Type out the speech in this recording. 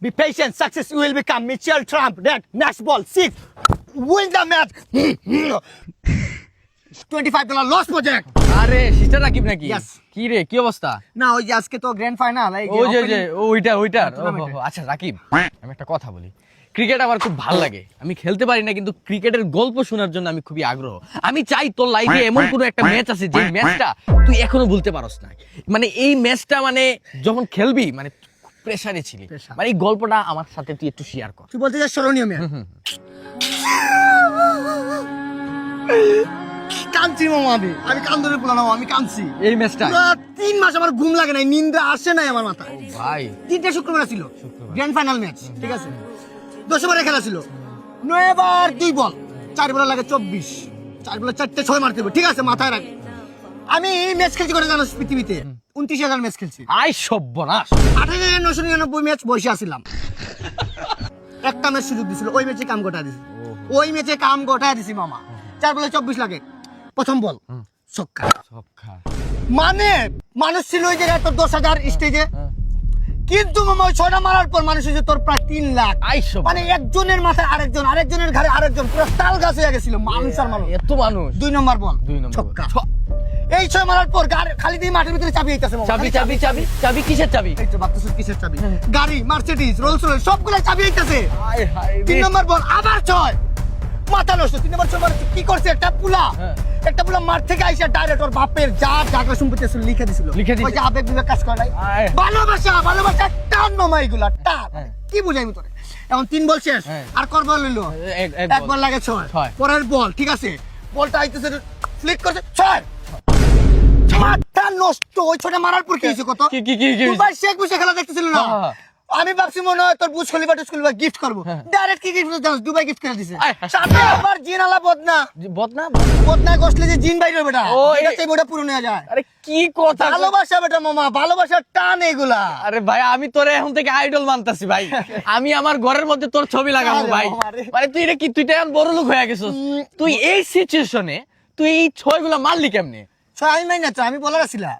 Be patient. Success will become Michelle Trump. That next ball 6. Win the match. $25 loss project. আরে sister Rakib নাকি? Yes. কি রে কি অবস্থা? না ওই যে আজকে তো গ্র্যান্ড ফাইনাল ওই যে ওইটার আচ্ছা রাকিব আমি একটা কথা বলি, ক্রিকেট আমার খুব ভালো লাগে, আমি খেলতে পারি না কিন্তু ক্রিকেটের গল্প শোনার জন্য আমি খুবই আগ্রহ। আমি চাই তোর লাইফে এমন কোনো একটা ম্যাচ আছে যে ম্যাচটা তুই এখনো ভুলতে পারস না, মানে এই ম্যাচটা মানে যখন খেলবি মানে প্রেসারে ছিলি, মানে এই গল্পটা আমার সাথে তুই একটু শেয়ার কর। তুই বলতে চাস স্মরণীয় ম্যাচ? কাঁদছি মামা, আমি কান্দরে বললাম, আমি কাঁদছি এই ম্যাচটা 3 মাস আমার ঘুম লাগে নাই, নিন্দা আসে নাই আমার মাথায় ভাই। 3টে শুক্রবার ছিল গ্র্যান্ড ফাইনাল ম্যাচ, ঠিক আছে? 10 ওভারের খেলা ছিল, 9 ওভার 2 বল, 4 বল লাগে 24, 4 বলে 4টে 6 মারতে হবে, ঠিক আছে? মাথায় রাখ। আমি এই ম্যাচ খেলছি করে জানো পৃথিবীতে 29,000 ম্যাচ খেলছি, আই সর্বনাশ, 28,999 ম্যাচ বসে আসছিলাম। একটা ম্যাচ সুযোগ দিছিল, ওই ম্যাচে কাম গোটা দিছি, ওই ম্যাচে কাম গোটা দিছি মামা। 4 বলে 24 লাগে, প্রথম বল ছক্কা। মানে মানুষ ছিল ওই জায়গায় তোর 10,000 স্টেজে, কিন্তু মামা ওই 6টা মারার পর মানুষ হয়েছে তোর প্রায় 3 লাখ। মানে একজনের মাথায় আরেকজন, আরেকজনের ঘাড়ে আরেকজন, পুরো তাল গাছ হয়ে গেছিল মানুষ আর মানুষ, এত মানুষ। 2 নম্বর বল ছক্কা। এই 6 মারার পর খালি দিয়ে মাঠের ভিতরে চাবি আইতাছে মামা। চাবি কিসের চাবি? এই তো ভাবতেছিস কিসের চাবি? গাড়ি, মার্সিডিজ, রোলস রয়েস সবগুলো চাবি আইতাছে। 3 নম্বর বল আবার 6, মাথা নষ্ট। 3 নম্বর 6 কি করছে? একটা পুলা মাঠ থেকে আইসা ডাইরেক্ট ওর বাপের যা টাকা সম্পত্তি ছিল লিখে দিছিল। ওই যে আবেগ বিবেক কাজ করে নাই, ভালোবাসা টান মামা, এগুলা টান। কি বুঝাইবো তোরে? এখন 3 বল শেষ, আর করবা লইলো এক বল লাগে 6। পরের বল, ঠিক আছে, বলটা আইতেছে, ফ্লিক করছে 6, মাথা নষ্ট। ওই 6টা মারার পর কি হইছে কত? দুবাই শেখ বসে খেলা দেখতেছিল না? আমি ভাবছি মনে হয় তোর বুঝ খলিফা গিফট করবো, ডাইরেক্ট কি গিফট জানিস? দুবাই গিফট করে দিছে। সাথে আবার জিন আলা বদনা গোসলে যে জিন বাইরে বেটা, এটা সেই বড় পুরো নিয়ে যায়। আরে কি কথা, ভালোবাসা বেটা মামা, ভালোবাসার টান এগুলা। আরে ভাই আমি তোরে এখন থেকে আইডল মানতাছি ভাই, আমি আমার ঘরের মধ্যে তোর ছবি লাগাবো ভাই। মানে তুই এটা কি, তুই তো এখন বড় লোক হয়ে গেছিস, তুই এই সিচুয়েশনে তুই এই 6 গুলা মারলি কেমনে? আমি মাই না, আমি বলার ছিলাম।